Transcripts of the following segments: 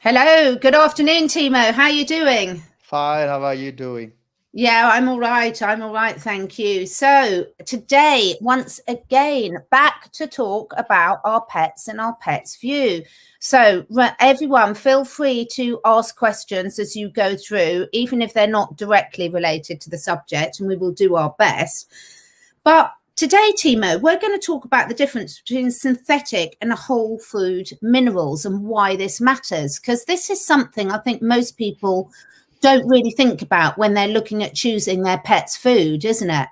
Hello, good afternoon, Timo. How are you doing? Fine, how are you doing? Yeah, I'm all right. I'm all right, thank you. So today, once again, back to talk about our pets and our pets' view. So everyone, feel free to ask questions as you go through, even if they're not directly related to the subject, and we will do our best. But today, Timo, we're going to talk about the difference between synthetic and whole food minerals and why this matters, because this is something I think most people don't really think about when they're looking at choosing their pet's food, isn't it?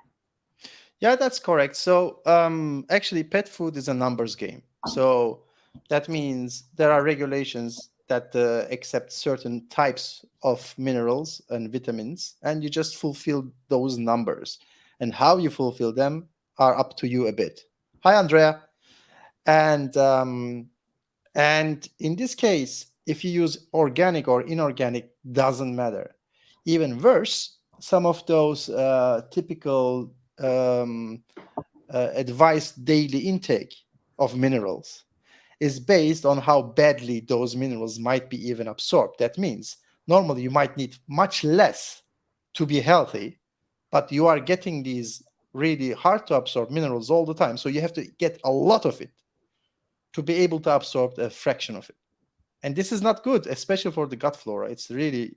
Yeah, that's correct. So, actually, pet food is a numbers game. So that means there are regulations that accept certain types of minerals and vitamins, and you just fulfill those numbers. And how you fulfill them are up to you a bit. Hi, Andrea. And in this case, if you use organic or inorganic, doesn't matter. Even worse, some of those typical advised daily intake of minerals is based on how badly those minerals might be even absorbed. That means normally you might need much less to be healthy, but you are getting these really hard to absorb minerals all the time. So you have to get a lot of it to be able to absorb a fraction of it. And this is not good, especially for the gut flora. It's really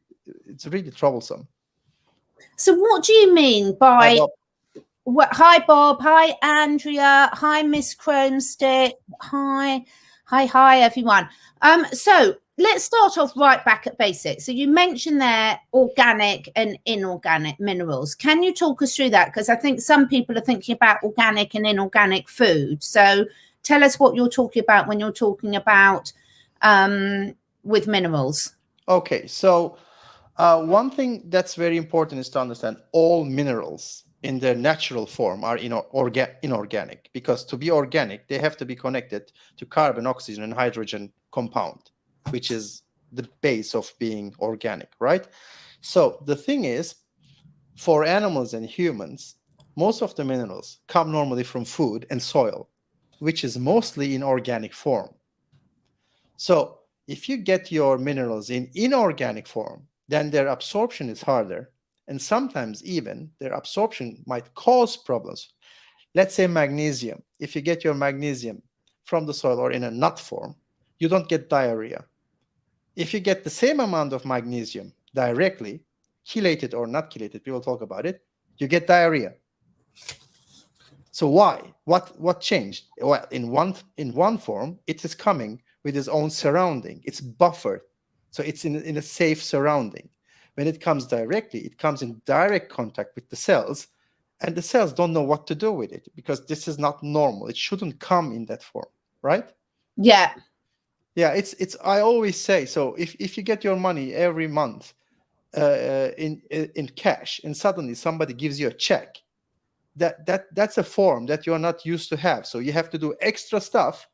troublesome. So what do you mean Hi, by Bob. hi Bob, hi Andrea, hi Miss Chromestick, hi everyone. So let's start off right back at basics. So you mentioned there organic and inorganic minerals. Can you talk us through that? Because I think some people are thinking about organic and inorganic food. So tell us what you're talking about when you're talking about with minerals. Okay, so one thing that's very important is to understand all minerals in their natural form are inorganic, because to be organic, they have to be connected to carbon, oxygen, and hydrogen compound, which is the base of being organic, right? So the thing is, for animals and humans, most of the minerals come normally from food and soil, which is mostly in organic form. So if you get your minerals in inorganic form, then their absorption is harder. And sometimes even their absorption might cause problems. Let's say magnesium. If you get your magnesium from the soil or in a nut form, you don't get diarrhea. If you get the same amount of magnesium directly, chelated or not chelated, we will talk about it, you get diarrhea. So why? What changed? Well, in one form, it is coming with its own surrounding. It's buffered. So it's in a safe surrounding. When it comes directly, it comes in direct contact with the cells, and the cells don't know what to do with it because this is not normal. It shouldn't come in that form, right? Yeah. Yeah, it's I always say, so if you get your money every month in cash, and suddenly somebody gives you a check, that's a form that you're not used to have. So you have to do extra stuff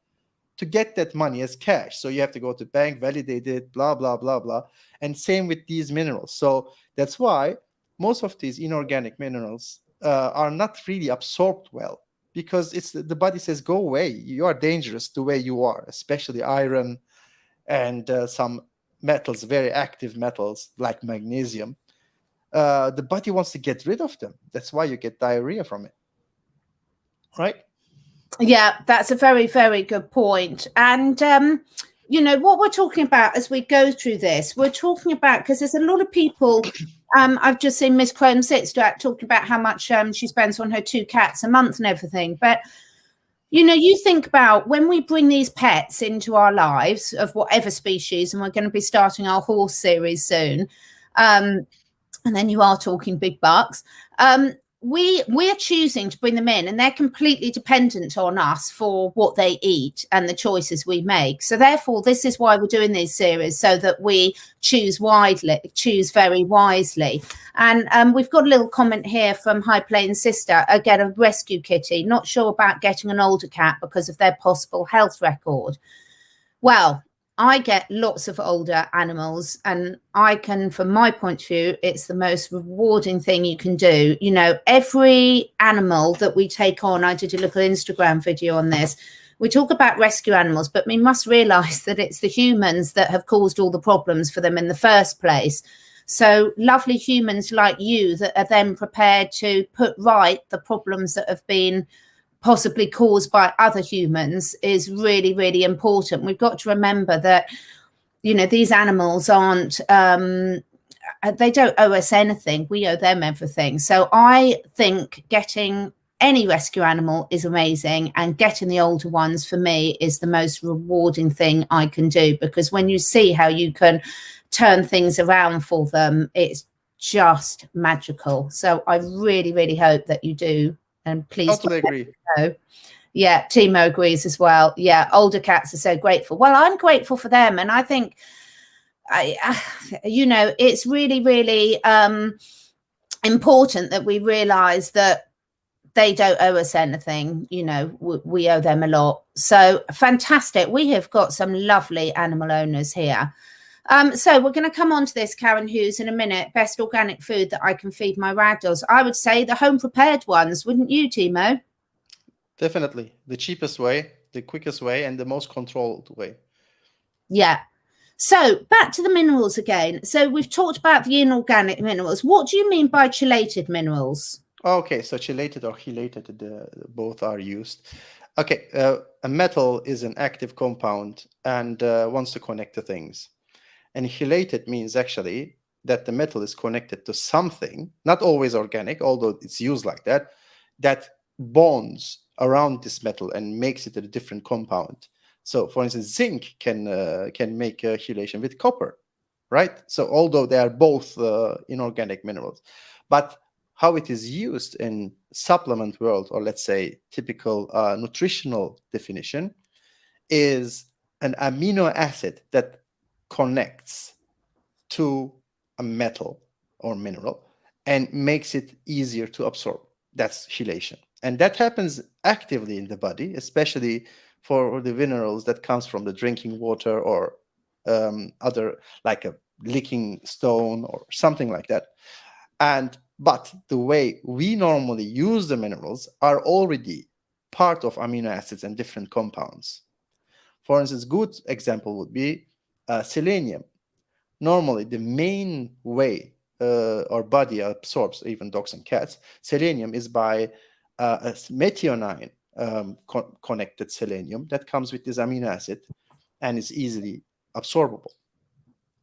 to get that money as cash. So you have to go to bank, validate it, blah, blah, blah, blah. And same with these minerals. So that's why most of these inorganic minerals are not really absorbed well, because the body says, go away. You are dangerous the way you are, especially iron and some metals, very active metals like magnesium. The body wants to get rid of them. That's why you get diarrhea from it. Right? Yeah, that's a very, very good point. And, you know, what we're talking about as we go through this, we're talking about, because there's a lot of people, I've just seen Miss Chrome Sitstrack talking about how much she spends on her 2 cats a month and everything. But, you know, you think about when we bring these pets into our lives of whatever species, and we're going to be starting our horse series soon. And then you are talking big bucks. We're choosing to bring them in, and they're completely dependent on us for what they eat and the choices we make. So therefore, this is why we're doing these series, so that we choose very wisely. And we've got a little comment here from High Plains Sister. Again, a rescue kitty, not sure about getting an older cat because of their possible health record. Well, I get lots of older animals, and I can, from my point of view, it's the most rewarding thing you can do. You know, every animal that we take on, I did a little Instagram video on this. we talk about rescue animals, but we must realize that it's the humans that have caused all the problems for them in the first place. So lovely humans like you that are then prepared to put right the problems that have been possibly caused by other humans is really, really important. We've got to remember that, you know, these animals aren't, they don't owe us anything. We owe them everything. So I think getting any rescue animal is amazing, and getting the older ones for me is the most rewarding thing I can do, because when you see how you can turn things around for them, it's just magical. So I really, really hope that you do. And please totally agree. Yeah, Timo agrees as well. Yeah, older cats are so grateful. Well, I'm grateful for them, and I think you know, it's really, really important that we realize that they don't owe us anything. You know, we owe them a lot. So fantastic. We have got some lovely animal owners here. So we're going to come on to this, Karen Hughes, in a minute. Best organic food that I can feed my ragdolls. I would say the home prepared ones, wouldn't you, Timo? Definitely the cheapest way, the quickest way, and the most controlled way. Yeah. So back to the minerals again. So we've talked about the inorganic minerals. What do you mean by chelated minerals? Okay, so chelated or chelated, both are used. Okay, a metal is an active compound and wants to connect to things. And chelated means actually that the metal is connected to something, not always organic, although it's used like that, that bonds around this metal and makes it a different compound. So, for instance, zinc can make a chelation with copper, right? So, although they are both inorganic minerals, but how it is used in supplement world, or let's say typical nutritional definition, is an amino acid that connects to a metal or mineral and makes it easier to absorb. That's chelation. And that happens actively in the body, especially for the minerals that comes from the drinking water or other, like a licking stone or something like that. But the way we normally use the minerals are already part of amino acids and different compounds. For instance, good example would be selenium. Normally, the main way our body absorbs, even dogs and cats, selenium is by a methionine connected selenium that comes with this amino acid and is easily absorbable,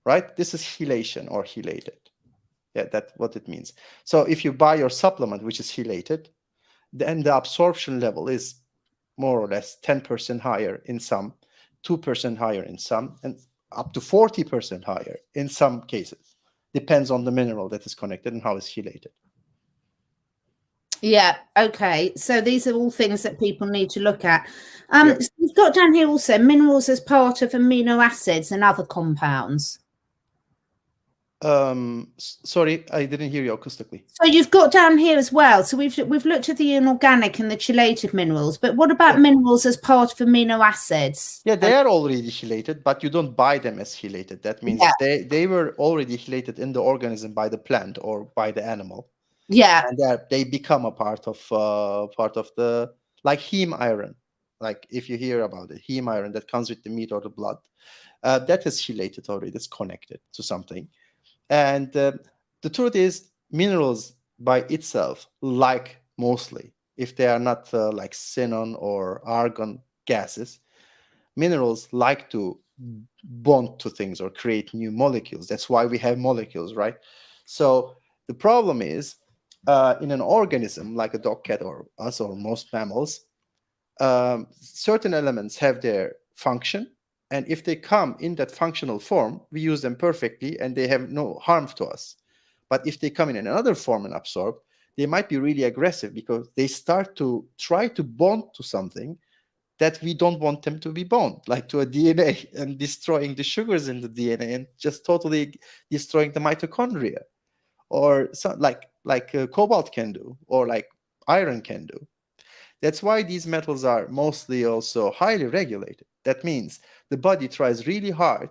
right? This is chelation or chelated. Yeah, that's what it means. So if you buy your supplement, which is chelated, then the absorption level is more or less 10% higher in some, 2% higher in some, and up to 40% higher in some cases. Depends on the mineral that is connected and how it's chelated. Yeah, okay. So these are all things that people need to look at. So you've got down here also minerals as part of amino acids and other compounds. Sorry, I didn't hear you acoustically. So you've got down here as well. So we've looked at the inorganic and the chelated minerals, but what about minerals as part of amino acids? Yeah, they are already chelated, but you don't buy them as chelated. That means they were already chelated in the organism by the plant or by the animal. Yeah, and they become a part of the, like heme iron. Like if you hear about it, heme iron that comes with the meat or the blood, that is chelated already. It's connected to something. And the truth is, minerals by itself, like mostly, if they are not like xenon or argon gases, minerals like to bond to things or create new molecules. That's why we have molecules, right? So the problem is, in an organism like a dog, cat, or us, or most mammals, certain elements have their function. And if they come in that functional form, we use them perfectly and they have no harm to us. But if they come in another form and absorb, they might be really aggressive because they start to try to bond to something that we don't want them to be bound, like to a DNA, and destroying the sugars in the DNA and just totally destroying the mitochondria, or like cobalt can do, or like iron can do. That's why these metals are mostly also highly regulated. That means the body tries really hard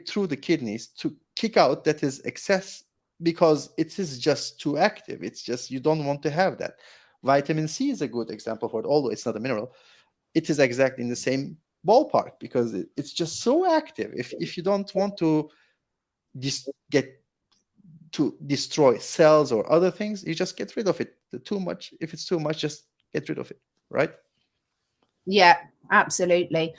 through the kidneys to kick out that is excess, because it is just too active. It's just, you don't want to have that. Vitamin C is a good example for it, although it's not a mineral. it is exactly in the same ballpark, because it's just so active. If you don't want to destroy cells or other things, you just get rid of it. Too much, if it's too much, just get rid of it, right? Yeah, absolutely.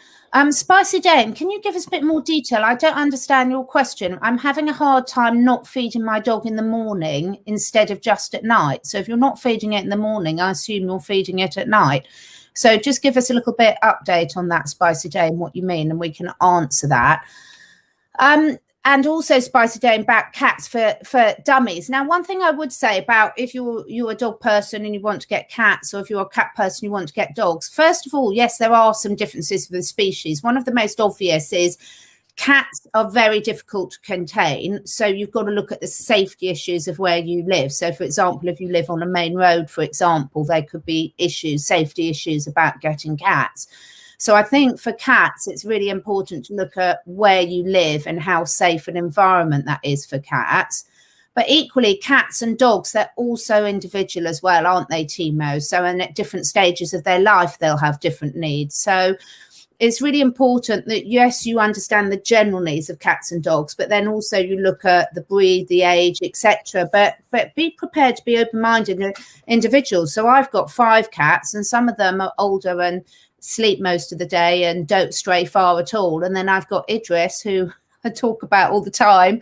Spicy Dame, can you give us a bit more detail? I don't understand your question. I'm having a hard time not feeding my dog in the morning instead of just at night. So if you're not feeding it in the morning, I assume you're feeding it at night. So just give us a little bit update on that, Spicy Dame, what you mean, and we can answer that. And also, Spicy Dame, back cats for dummies. Now, one thing I would say about if you're a dog person and you want to get cats, or if you're a cat person you want to get dogs, first of all, yes, there are some differences with the species. One of the most obvious is cats are very difficult to contain, so you've got to look at the safety issues of where you live. So, for example, if you live on a main road, for example, there could be safety issues about getting cats. So I think for cats, it's really important to look at where you live and how safe an environment that is for cats. But equally, cats and dogs, they're also individual as well, aren't they, Timo? So and at different stages of their life, they'll have different needs. So it's really important that, yes, you understand the general needs of cats and dogs, but then also you look at the breed, the age, etc. But be prepared to be open-minded individuals. So I've got 5 cats, and some of them are older and sleep most of the day and don't stray far at all. And then I've got Idris, who I talk about all the time,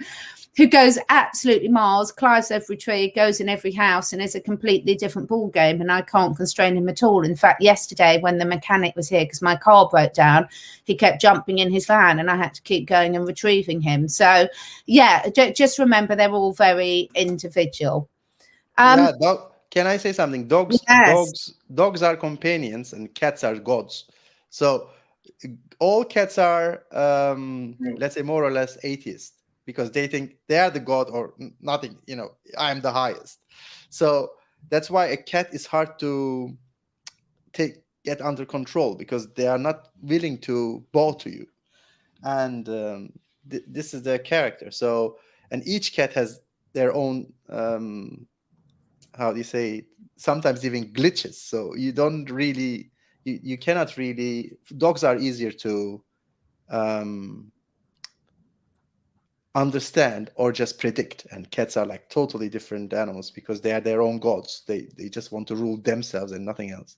who goes absolutely miles, climbs every tree, goes in every house, and is a completely different ball game. And I can't constrain him at all. In fact, yesterday when the mechanic was here because my car broke down, he kept jumping in his van and I had to keep going and retrieving him. So yeah, just remember they're all very individual. Can I say something? Yes. Dogs are companions and cats are gods. So all cats are, let's say, more or less atheist, because they think they are the god or nothing. I'm the highest. So that's why a cat is hard to get under control, because they are not willing to bow to you. And this is their character. So, and each cat has their own, how do you say, sometimes even glitches. So you don't really, you cannot really, dogs are easier to understand or just predict, and cats are like totally different animals, because they are their own gods. They just want to rule themselves and nothing else.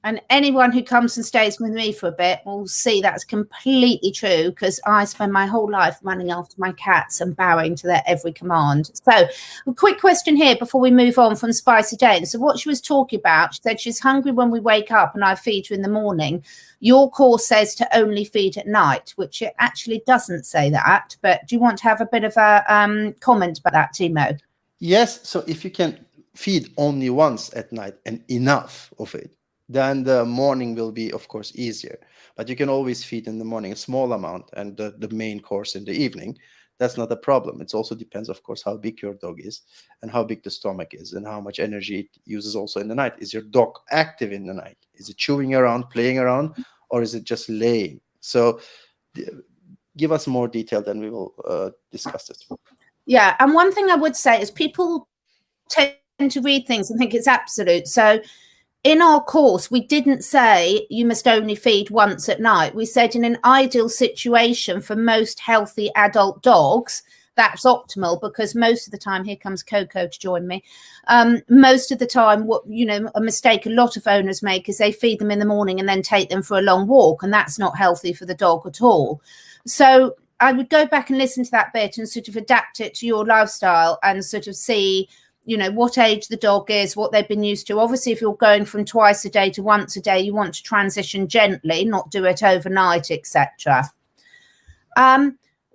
And anyone who comes and stays with me for a bit will see that's completely true, because I spend my whole life running after my cats and bowing to their every command. So a quick question here before we move on from Spicy Jane. So what she was talking about, she said she's hungry when we wake up and I feed her in the morning. Your course says to only feed at night, which it actually doesn't say that. But do you want to have a bit of a comment about that, Timo? Yes. So if you can feed only once at night and enough of it, then the morning will be, of course, easier. But you can always feed in the morning a small amount and the main course in the evening. That's not a problem. It also depends, of course, how big your dog is and how big the stomach is and how much energy it uses also in the night. Is your dog active in the night? Is it chewing around, playing around, or is it just laying? So give us more detail, then we will discuss this. Yeah, and one thing I would say is people tend to read things and think it's absolute. So in our course, we didn't say you must only feed once at night. We said in an ideal situation for most healthy adult dogs, that's optimal, because most of the time, here comes Coco to join me. Most of the time, what a mistake a lot of owners make is they feed them in the morning and then take them for a long walk, and that's not healthy for the dog at all. So I would go back and listen to that bit and sort of adapt it to your lifestyle and sort of see what age the dog is, what they've been used to. Obviously, if you're going from twice a day to once a day, you want to transition gently, not do it overnight, etc.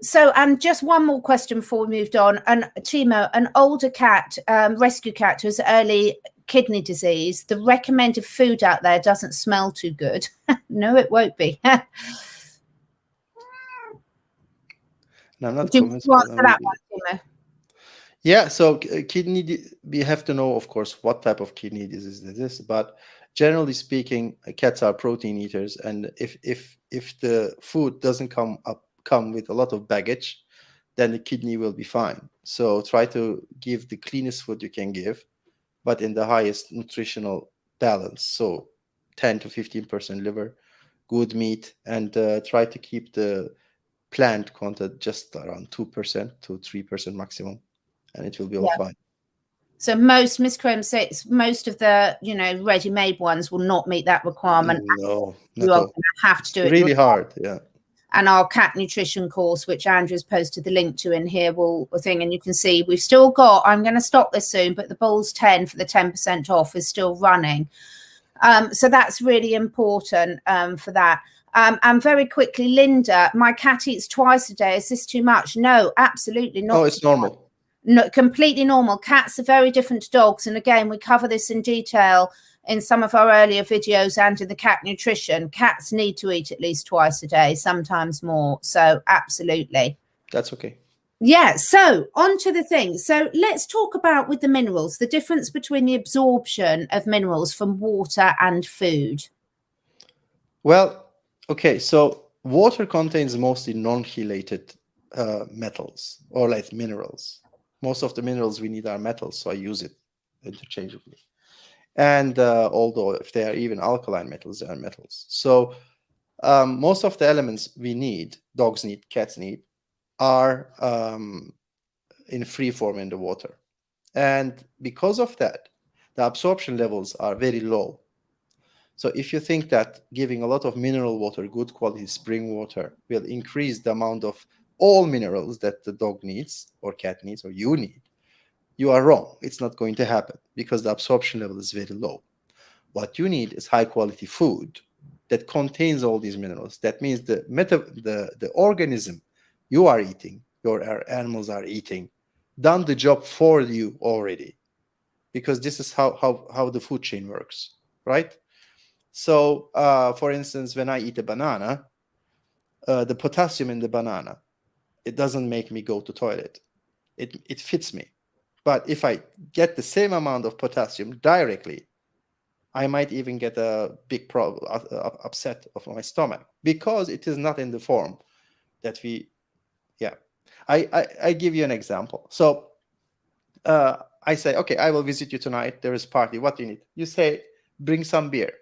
So, and just one more question before we moved on. And Timo, an older cat, rescue cat who has early kidney disease, the recommended food out there doesn't smell too good. No, it won't be. No, I'm not Do you want to answer that one, Timo? Yeah, so kidney, we have to know, of course, what type of kidney disease it is. But generally speaking, cats are protein eaters, and if the food doesn't come with a lot of baggage, then the kidney will be fine. So try to give the cleanest food you can give, but in the highest nutritional balance. So 10 to 15% liver, good meat, and try to keep the plant content just around 2% to 3% maximum, and it will be all fine. So most Miss Chrome 6, most of the ready-made ones will not meet that requirement. No, you are going to have to do it really yourself. hard. Yeah. And our cat nutrition course, which Andrew's posted the link to in here, will thing, and you can see we've still got. I'm going to stop this soon, but the Bulls 10 for the 10% off is still running. So that's really important for that. And very quickly, Linda, my cat eats twice a day. Is this too much? No, absolutely not. Oh, it's normal. No, completely normal. Cats are very different to dogs. And again, we cover this in detail in some of our earlier videos and in the cat nutrition. Cats need to eat at least twice a day, sometimes more. So absolutely. That's okay. Yeah, so on to the thing. So let's talk about with the minerals, the difference between the absorption of minerals from water and food. Well, okay, so water contains mostly non-chelated metals or like minerals. Most of the minerals we need are metals, so I use it interchangeably. And although if they are even alkaline metals, they are metals. So most of the elements we need, dogs need, cats need, are in free form in the water. And because of that, the absorption levels are very low. So if you think that giving a lot of mineral water, good quality spring water, will increase the amount of all minerals that the dog needs or cat needs or you need, you are wrong. It's not going to happen because the absorption level is very low. What you need is high quality food that contains all these minerals. That means the organism you are eating, your animals are eating, done the job for you already, because this is how the food chain works, right? So, for instance, when I eat a banana, the potassium in the banana, it doesn't make me go to toilet. It fits me. But if I get the same amount of potassium directly, I might even get a big problem, upset of my stomach, because it is not in the form that we, yeah. I give you an example. So I say, okay, I will visit you tonight. There is a party. What do you need? You say, bring some beer.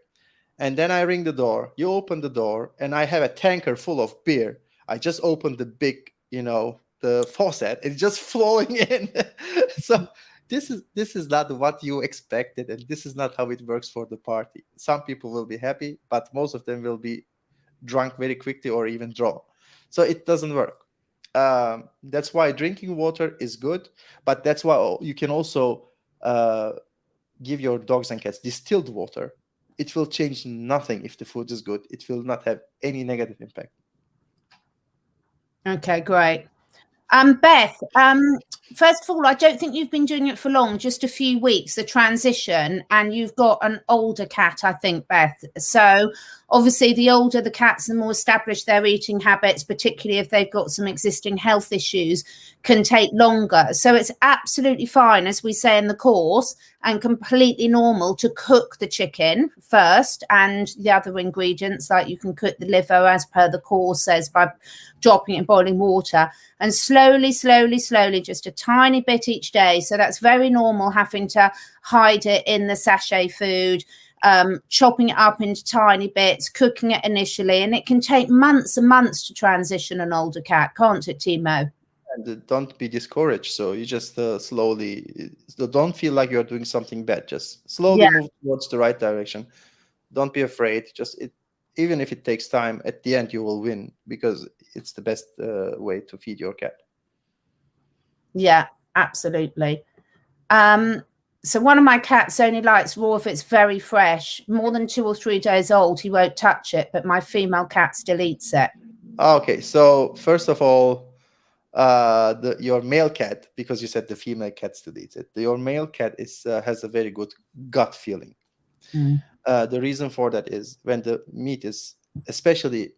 And then I ring the door. You open the door, and I have a tanker full of beer. I just opened the big, the faucet. It's just flowing in. So this is not what you expected, and this is not how it works for the party. Some people will be happy, but most of them will be drunk very quickly or even draw. So it doesn't work. That's why drinking water is good, but that's why you can also give your dogs and cats distilled water. It will change nothing if the food is good. It will not have any negative impact. Okay, great. Beth, first of all, I don't think you've been doing it for long, just a few weeks, the transition, and you've got an older cat, I think, Beth. So obviously the older the cats, the more established their eating habits, particularly if they've got some existing health issues, can take longer. So it's absolutely fine, as we say in the course, and completely normal to cook the chicken first and the other ingredients, like you can cook the liver as per the course says by dropping it in boiling water, and slowly, just a tiny bit each day. So that's very normal, having to hide it in the sachet food, chopping it up into tiny bits, cooking it initially, and it can take months and months to transition an older cat, can't it, Timo? And don't be discouraged. So you just slowly, don't feel like you're doing something bad. Just slowly move towards the right direction. Don't be afraid. Even if it takes time, at the end you will win, because it's the best way to feed your cat. Yeah, absolutely. So one of my cats only likes raw if it's very fresh. More than 2 or 3 days old, he won't touch it, but my female cat still eats it. Okay, so first of all, your male cat, because you said the female cat still eats it, your male cat has a very good gut feeling. The reason for that is when the meat is, especially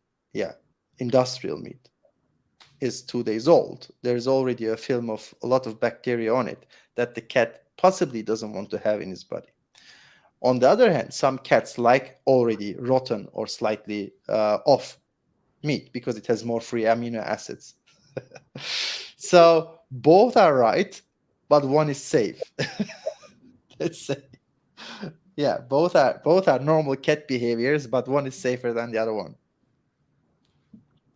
industrial meat, is 2 days old, there's already a film of a lot of bacteria on it that the cat possibly doesn't want to have in his body. On the other hand, some cats like already rotten or slightly off meat because it has more free amino acids. So both are right, but one is safe. Let's say. Yeah, both are normal cat behaviors, but one is safer than the other one.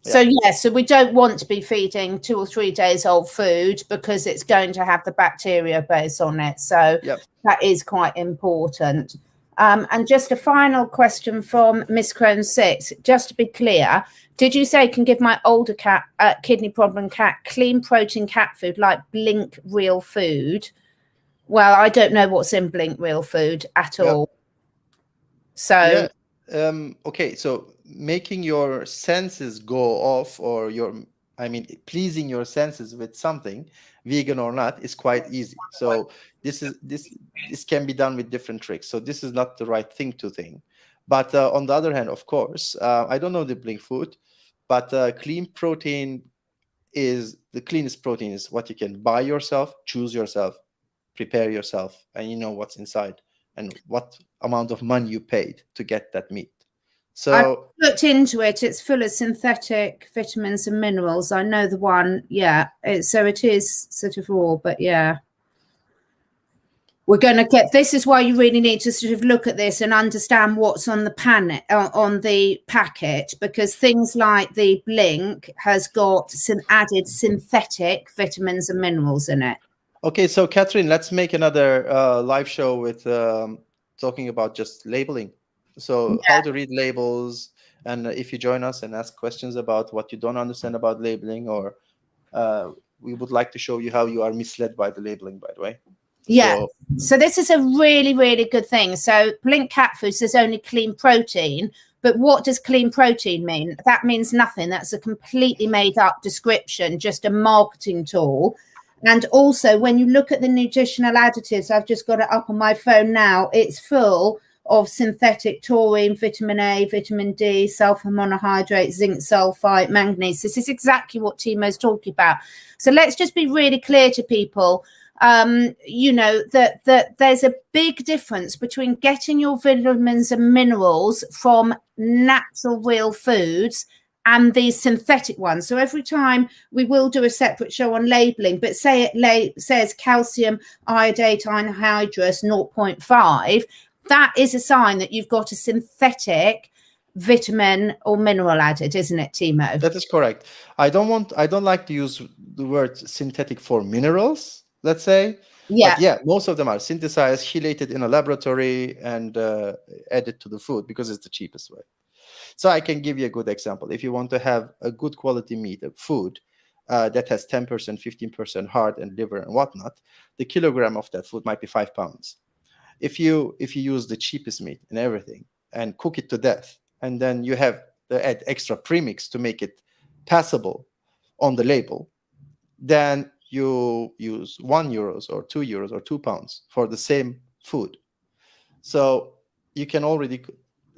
So yes, so we don't want to be feeding 2 or 3 days old food because it's going to have the bacteria base on it. So that is quite important. And just a final question from Miss Crone 6, just to be clear, did you say can give my older cat, kidney problem cat, clean protein cat food like Blink Real Food? Well, I don't know what's in Blink Real Food at all. So okay, so making your senses go off, or pleasing your senses with something, vegan or not, is quite easy. So this can be done with different tricks. So this is not the right thing to think. But on the other hand, of course, I don't know the Blink food, but clean protein is the cleanest protein is what you can buy yourself, choose yourself, prepare yourself, and you know what's inside and what amount of money you paid to get that meat. So I looked into it. It's full of synthetic vitamins and minerals. I know the one. Yeah. So it is sort of raw, but yeah. We're going to get, this is why you really need to sort of look at this and understand what's on the on the packet, because things like the Blink has got some added synthetic vitamins and minerals in it. Okay, so Catherine, let's make another live show with talking about just labeling. So how to read labels, and if you join us and ask questions about what you don't understand about labeling, or we would like to show you how you are misled by the labeling, by the way. Yeah. So this is a really, really good thing. So Blink cat food says only clean protein. But what does clean protein mean? That means nothing. That's a completely made up description, just a marketing tool. And also, when you look at the nutritional additives, I've just got it up on my phone now. It's full of synthetic taurine, vitamin A, vitamin D, sulfur monohydrate, zinc sulfite, manganese. This is exactly what Timo's talking about. So let's just be really clear to people. You know, that there's a big difference between getting your vitamins and minerals from natural real foods and these synthetic ones. So every time we will do a separate show on labeling, but say it says calcium iodate anhydrous 0.5, that is a sign that you've got a synthetic vitamin or mineral added, isn't it, Timo? That is correct. I don't like to use the word synthetic for minerals, let's say. Yeah. But yeah, most of them are synthesized, chelated in a laboratory, and added to the food because it's the cheapest way. So I can give you a good example. If you want to have a good quality meat, a food that has 10%, 15% heart and liver and whatnot, the kilogram of that food might be 5 pounds. If you use the cheapest meat and everything and cook it to death, and then you have to add extra premix to make it passable on the label, then you use €1 or €2 or 2 pounds for the same food. So you can already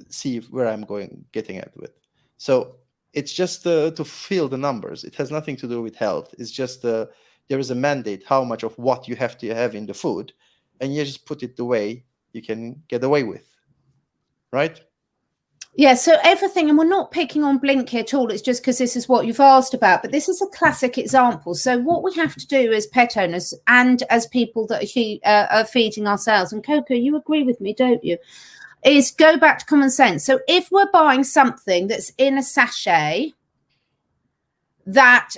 see where I'm getting at with. So it's just to fill the numbers. It has nothing to do with health. It's just there is a mandate how much of what you have to have in the food, and you just put it the way you can get away with, right? Yeah, so everything, and we're not picking on Blink here at all, it's just because this is what you've asked about, but this is a classic example. So what we have to do as pet owners and as people that are feeding ourselves, and Coco, you agree with me, don't you, is go back to common sense. So if we're buying something that's in a sachet that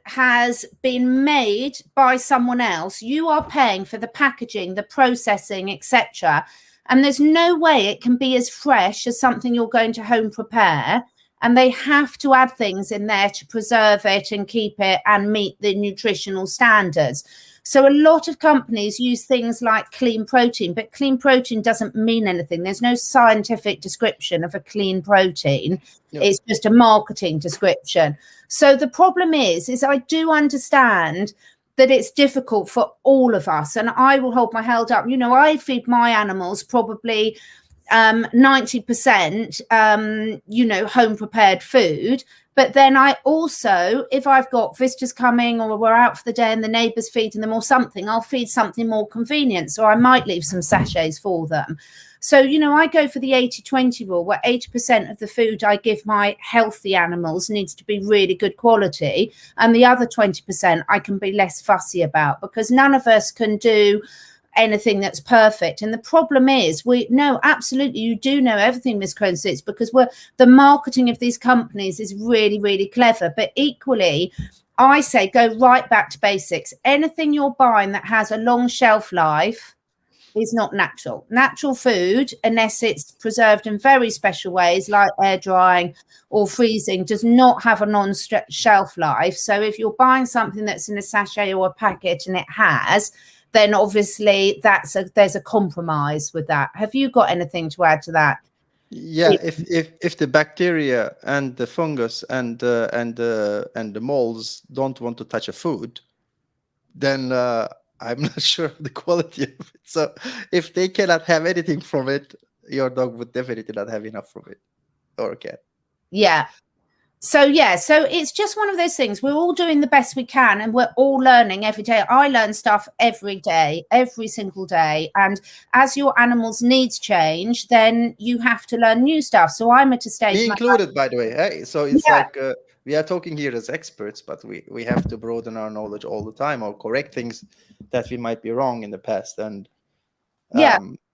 has been made by someone else, you are paying for the packaging, the processing, etc. And there's no way it can be as fresh as something you're going to home prepare. And they have to add things in there to preserve it and keep it and meet the nutritional standards. So a lot of companies use things like clean protein, but clean protein doesn't mean anything. There's no scientific description of a clean protein. Yep. It's just a marketing description. So the problem is I do understand that it's difficult for all of us. And I will hold my head up. You know, I feed my animals probably 90%, you know, home prepared food. But then I also, if I've got visitors coming or we're out for the day and the neighbour's feeding them or something, I'll feed something more convenient. So I might leave some sachets for them. So, you know, I go for the 80-20 rule, where 80% of the food I give my healthy animals needs to be really good quality. And the other 20% I can be less fussy about, because none of us can do anything that's perfect. And the problem is, absolutely, you do know everything, Miss Crones, because the marketing of these companies is really, really clever. But equally, I say go right back to basics. Anything you're buying that has a long shelf life is not natural. Natural food, unless it's preserved in very special ways like air drying or freezing, does not have a non-shelf life. So if you're buying something that's in a sachet or a packet and it has, then obviously there's a compromise with that. Have you got anything to add to that? Yeah, if the bacteria and the fungus and the molds don't want to touch a food, then I'm not sure of the quality of it. So if they cannot have anything from it, your dog would definitely not have enough from it, or a cat. Yeah. So it's just one of those things. We're all doing the best we can, and we're all learning every day. I learn stuff every day, every single day. And as your animal's needs change, then you have to learn new stuff. So I'm at a stage. Me included, by the way. Hey? So it's like we are talking here as experts, but we have to broaden our knowledge all the time, or correct things that we might be wrong in the past. And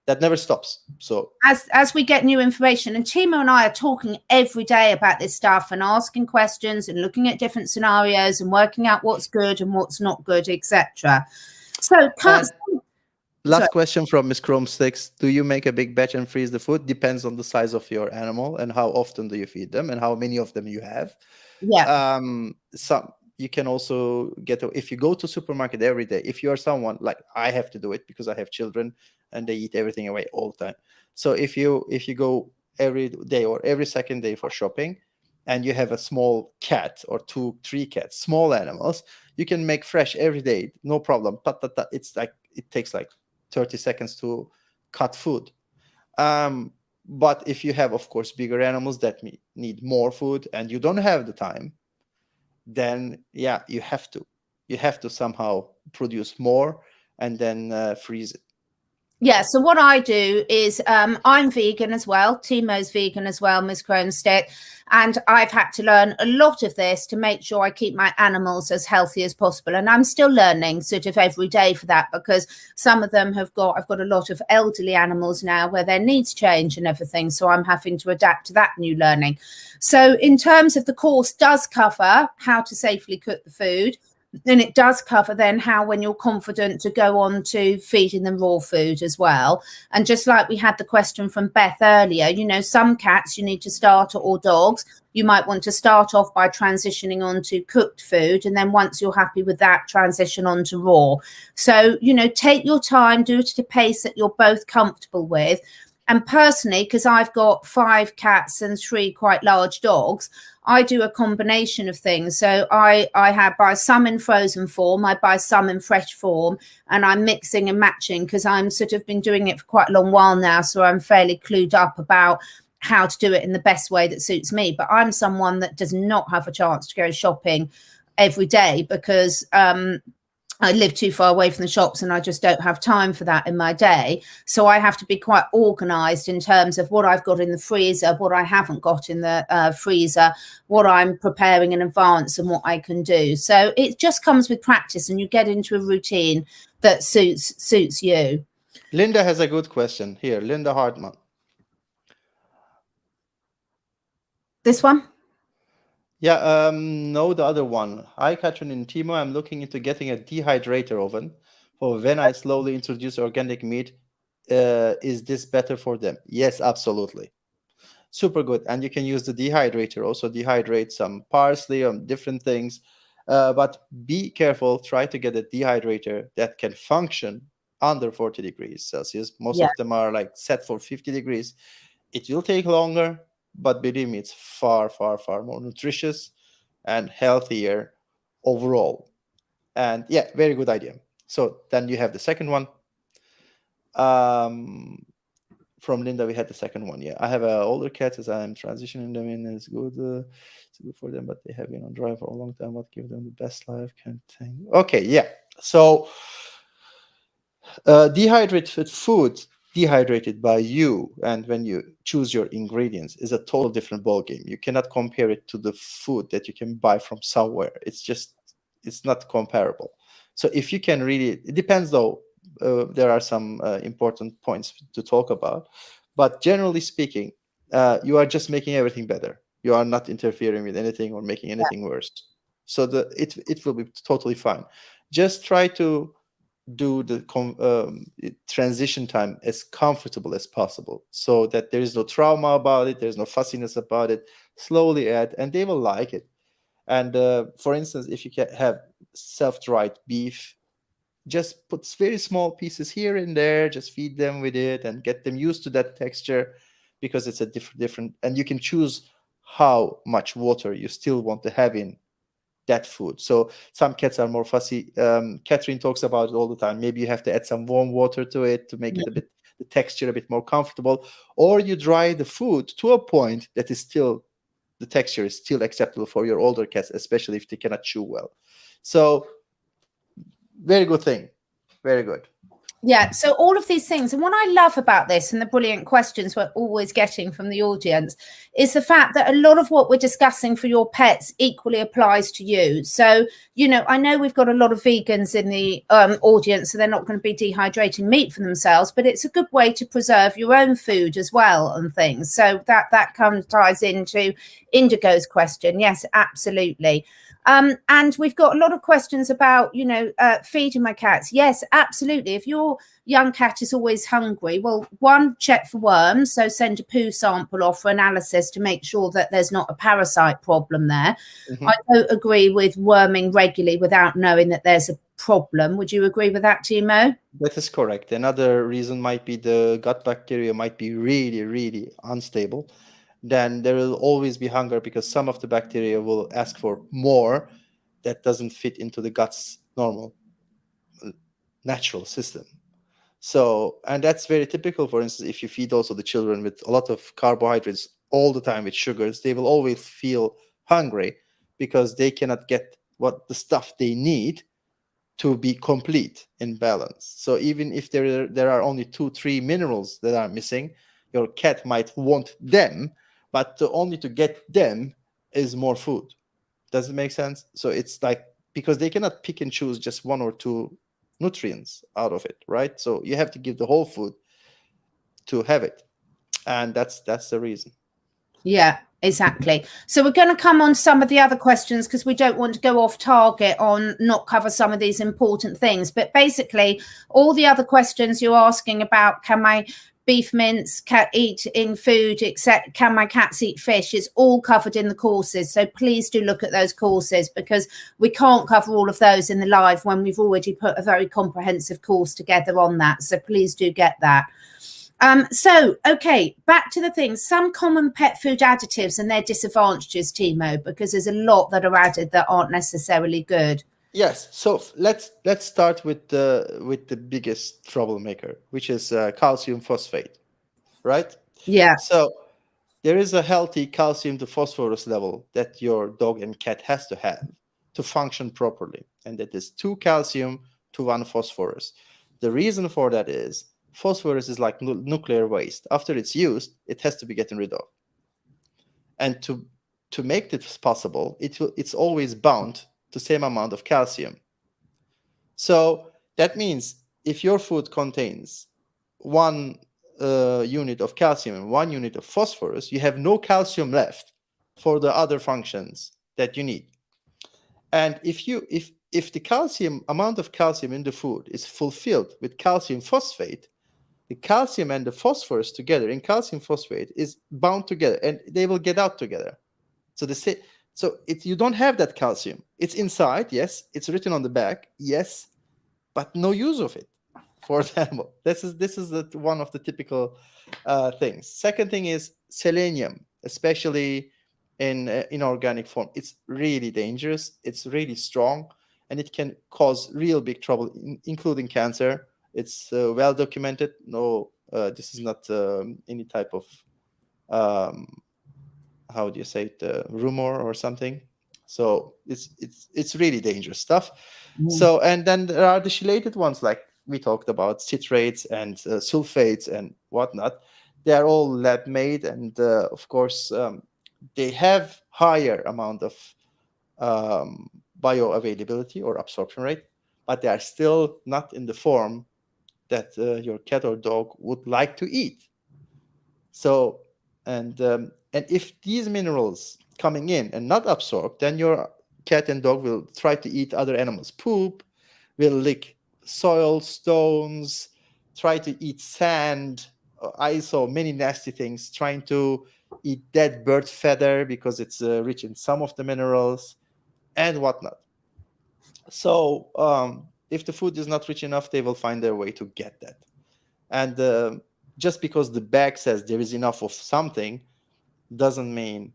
that never stops. So as we get new information, and Timo and I are talking every day about this stuff and asking questions and looking at different scenarios and working out what's good and what's not good, etc. So last question from Miss Chrome 6. Do you make a big batch and freeze the food? Depends on the size of your animal and how often do you feed them and how many of them you have. Some you can also get, if you go to supermarket every day, if you are someone like I have to do it because I have children and they eat everything away all the time. So if you go every day or every second day for shopping and you have a small cat or 2-3 cats, small animals, you can make fresh every day, no problem. It's like, it takes like 30 seconds to cut food. But if you have, of course, bigger animals that need more food and you don't have the time, then you have to somehow produce more and then freeze it. Yeah, so what I do is I'm vegan as well. Timo's vegan as well, Ms. Kronstedt. And I've had to learn a lot of this to make sure I keep my animals as healthy as possible. And I'm still learning sort of every day for that, because some of them I've got a lot of elderly animals now where their needs change and everything. So I'm having to adapt to that new learning. So in terms of the course does cover how to safely cook the food. And it does cover then how, when you're confident, to go on to feeding them raw food as well. And just like we had the question from Beth earlier, some cats you need to start, or dogs, you might want to start off by transitioning on to cooked food. And then once you're happy with that, transition on to raw. So, take your time, do it at a pace that you're both comfortable with. And personally, because I've got 5 cats and 3 quite large dogs, I do a combination of things. So I buy some in frozen form, I buy some in fresh form, and I'm mixing and matching because I'm sort of been doing it for quite a long while now. So I'm fairly clued up about how to do it in the best way that suits me. But I'm someone that does not have a chance to go shopping every day because I live too far away from the shops and I just don't have time for that in my day. So I have to be quite organized in terms of what I've got in the freezer, what I haven't got in the freezer, what I'm preparing in advance and what I can do. So it just comes with practice and you get into a routine that suits you. Linda has a good question here. Linda Hartman. This one? Yeah, no, the other one. Hi, Katrin and Timo. I'm looking into getting a dehydrator oven for when I slowly introduce organic meat. Is this better for them? Yes, absolutely. Super good. And you can use the dehydrator, also dehydrate some parsley or different things. But be careful. Try to get a dehydrator that can function under 40 degrees Celsius. Most of them are like set for 50 degrees. It will take longer, but believe me, it's far, far, far more nutritious and healthier overall. And yeah, very good idea. So then you have the second one. From Linda, we had the second one. Yeah, I have older cats as I'm transitioning them in. It's good for them, but they have been on drive for a long time. What give them the best life? Can't think. Okay, yeah. So dehydrated food, dehydrated by you, and when you choose your ingredients, is a total different ballgame. You cannot compare it to the food that you can buy from somewhere. It's not comparable. So if you can really, it depends though. there are some important points to talk about. But generally speaking, you are just making everything better. You are not interfering with anything or making anything worse. So it will be totally fine. Just try to do the transition time as comfortable as possible, so that there is no trauma about it, there's no fussiness about it. Slowly add, and they will like it. And for instance, if you can have self-dried beef, just put very small pieces here and there, just feed them with it and get them used to that texture, because it's a different, and you can choose how much water you still want to have in that food. So some cats are more fussy. Catherine talks about it all the time. Maybe you have to add some warm water to it to make it a bit, the texture a bit more comfortable, or you dry the food to a point that is still, the texture is still acceptable for your older cats, especially if they cannot chew well. So very good thing. Very good. Yeah, so all of these things, and what I love about this and the brilliant questions we're always getting from the audience is the fact that a lot of what we're discussing for your pets equally applies to you. So, you know, I know we've got a lot of vegans in the audience, so they're not going to be dehydrating meat for themselves, but it's a good way to preserve your own food as well and things. So that ties into Indigo's question. Yes, absolutely. And we've got a lot of questions about, you know, feeding my cats. Yes, absolutely. If your young cat is always hungry, well, one, check for worms. So send a poo sample off for analysis to make sure that there's not a parasite problem there. I don't agree with worming regularly without knowing that there's a problem. Would you agree with that, Timo? That is correct. Another reason might be the gut bacteria might be really, really unstable. Then there will always be hunger, because some of the bacteria will ask for more that doesn't fit into the gut's normal natural system. So, and that's very typical. For instance, if you feed also the children with a lot of carbohydrates all the time with sugars, they will always feel hungry because they cannot get what the stuff they need to be complete in balance. So even if there are only 2-3 minerals that are missing, your cat might want them, but only to get them is more food. Does it make sense? So it's like, because they cannot pick and choose just 1 or 2 nutrients out of it, right? So you have to give the whole food to have it, and that's the reason. Yeah, exactly. So we're going to come on some of the other questions because we don't want to go off target on not cover some of these important things. But basically, all the other questions you're asking about, can my beef mince cat eat in food, except can my cats eat fish, is all covered in the courses. So please do look at those courses, because we can't cover all of those in the live when we've already put a very comprehensive course together on that. So please do get that. So, okay, back to the things. Some common pet food additives and their disadvantages, Timo, because there's a lot that are added that aren't necessarily good. Yes. So let's start with the biggest troublemaker, which is calcium phosphate, right? Yeah. So there is a healthy calcium to phosphorus level that your dog and cat has to have to function properly, and that is 2 calcium to 1 phosphorus. The reason for that is phosphorus is like nuclear waste. After it's used, it has to be gotten rid of. And to make this possible, it's always bound to same amount of calcium. So that means if your food contains 1 unit of calcium and 1 unit of phosphorus, you have no calcium left for the other functions that you need. And if the calcium amount of calcium in the food is fulfilled with calcium phosphate, the calcium and the phosphorus together in calcium phosphate is bound together, and they will get out together. So you don't have that calcium. It's inside, yes. It's written on the back, yes, but no use of it for the animal. This is one of the typical things. Second thing is selenium, especially in inorganic form. It's really dangerous. It's really strong, and it can cause real big trouble, including cancer. It's well documented. No, this is not any type of how do you say it, rumor or something. So it's really dangerous stuff. So, and then there are the chelated ones, like we talked about, citrates and sulfates and whatnot. They are all lab made, and of course they have higher amount of bioavailability or absorption rate, but they are still not in the form that your cat or dog would like to eat. So, and if these minerals coming in and not absorbed, then your cat and dog will try to eat other animals' poop, will lick soil, stones, try to eat sand. I saw many nasty things, trying to eat dead bird feather because it's rich in some of the minerals and whatnot. So if the food is not rich enough, they will find their way to get that. And just because the bag says there is enough of something doesn't mean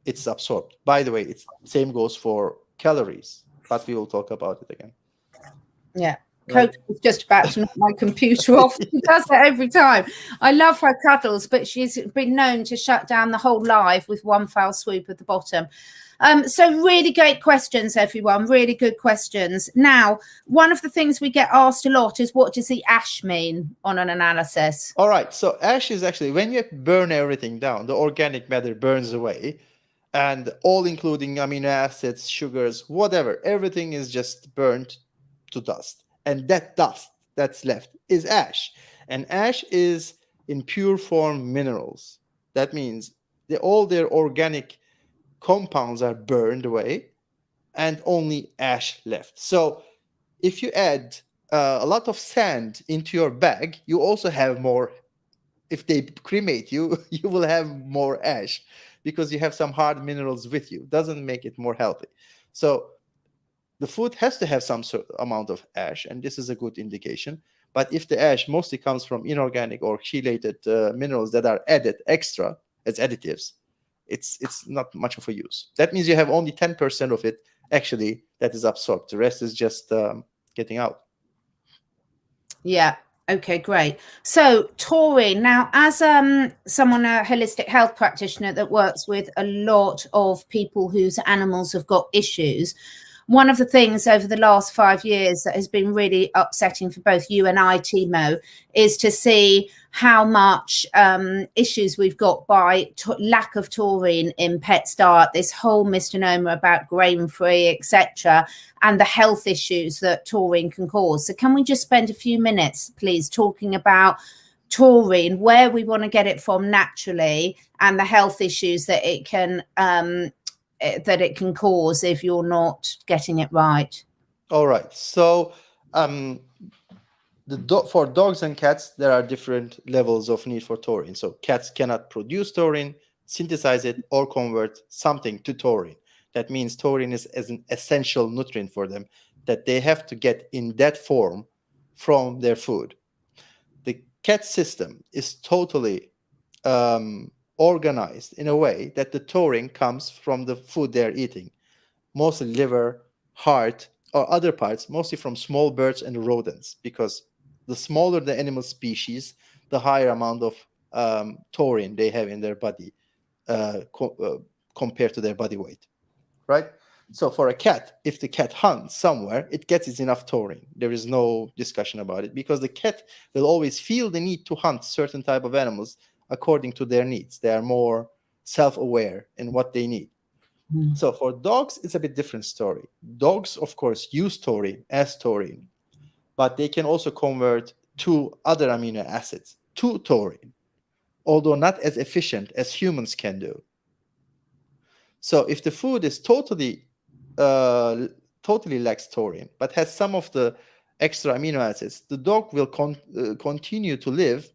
it's absorbed. By the way, it's same goes for calories, but we will talk about it again. Yeah. Right. Coco was just about to knock my computer off. She does that every time. I love her cuddles, but she's been known to shut down the whole live with one foul swoop at the bottom. So really great questions, everyone. Really good questions. Now, one of the things we get asked a lot is, what does the ash mean on an analysis? All right. So ash is actually when you burn everything down, the organic matter burns away, and all including amino acids, sugars, whatever, everything is just burnt to dust. And that dust that's left is ash. And ash is in pure form minerals. That means all their organic compounds are burned away and only ash left. So if you add a lot of sand into your bag, you also have more. If they cremate you, you will have more ash because you have some hard minerals with you. Doesn't make it more healthy. So the food has to have some sort of amount of ash, and this is a good indication. But if the ash mostly comes from inorganic or chelated minerals that are added extra as additives, it's not much of a use. That means you have only 10% of it actually that is absorbed. The rest is just getting out. Yeah. Okay, great. So Taurine, now as someone, a holistic health practitioner that works with a lot of people whose animals have got issues, one of the things over the last 5 years that has been really upsetting for both you and I, Timo, is to see how much issues we've got by lack of taurine in pets' diet, this whole misnomer about grain-free, etc., and the health issues that taurine can cause. So can we just spend a few minutes, please, talking about taurine, where we want to get it from naturally, and the health issues that it can cause if you're not getting it right? All right. So for dogs and cats, there are different levels of need for taurine. So cats cannot produce taurine, synthesize it, or convert something to taurine. That means taurine is as an essential nutrient for them that they have to get in that form from their food. The cat system is totally organized in a way that the taurine comes from the food they're eating, mostly liver, heart, or other parts, mostly from small birds and rodents, because the smaller the animal species, the higher amount of taurine they have in their body compared to their body weight, right? So for a cat, if the cat hunts somewhere, it gets its enough taurine. There is no discussion about it, because the cat will always feel the need to hunt certain type of animals according to their needs. They are more self-aware in what they need. So for dogs, it's a bit different story. Dogs, of course, use taurine as taurine, but they can also convert two other amino acids to taurine, although not as efficient as humans can do. So if the food is totally lacks taurine, but has some of the extra amino acids, the dog will continue to live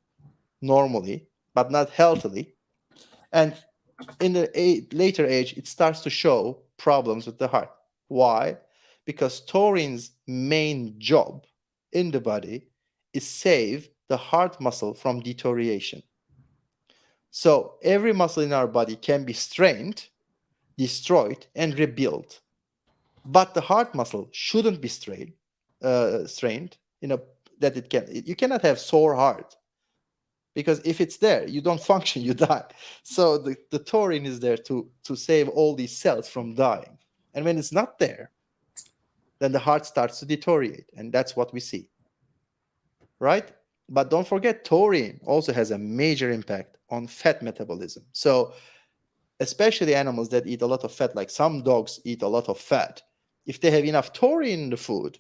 normally, but not healthily. And in the later age, it starts to show problems with the heart. Why? Because taurine's main job in the body is save the heart muscle from deterioration. So every muscle in our body can be strained, destroyed, and rebuilt. But the heart muscle shouldn't be strained that it can. You cannot have sore heart, because if it's there, you don't function, you die. So the taurine is there to save all these cells from dying. And when it's not there, then the heart starts to deteriorate, and that's what we see, right? But don't forget, taurine also has a major impact on fat metabolism. So especially animals that eat a lot of fat, like some dogs eat a lot of fat, if they have enough taurine in the food,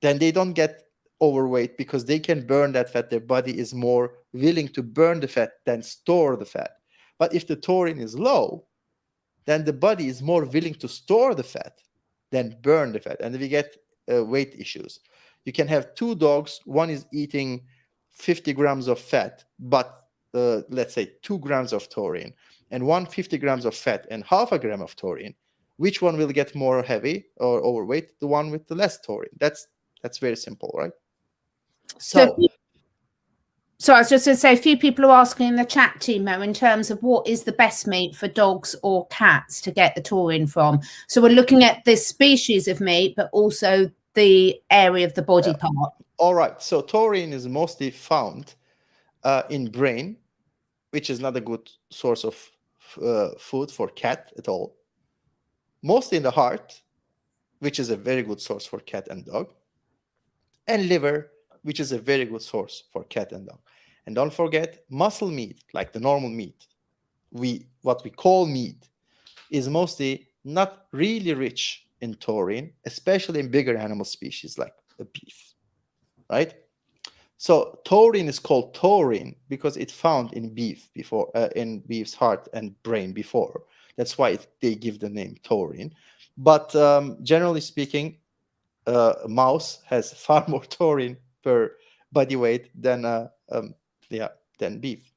then they don't get overweight because they can burn that fat. Their body is more willing to burn the fat than store the fat. But if the taurine is low, then the body is more willing to store the fat than burn the fat. And we get weight issues. You can have two dogs. One is eating 50 grams of fat, but let's say 2 grams of taurine, and 150 grams of fat and half a gram of taurine. Which one will get more heavy or overweight? The one with the less taurine. That's very simple, right? So I was just going to say, a few people are asking in the chat, Timo, in terms of what is the best meat for dogs or cats to get the taurine from. So we're looking at this species of meat, but also the area of the body part. All right. So taurine is mostly found in brain, which is not a good source of food for cat at all. Mostly in the heart, which is a very good source for cat and dog. And liver, which is a very good source for cat and dog. And don't forget, muscle meat, like the normal meat, what we call meat, is mostly not really rich in taurine, especially in bigger animal species like the beef, right? So taurine is called taurine because it's found in beef before, in beef's heart and brain before. That's why they give the name taurine. But generally speaking, a mouse has far more taurine per body weight than beef.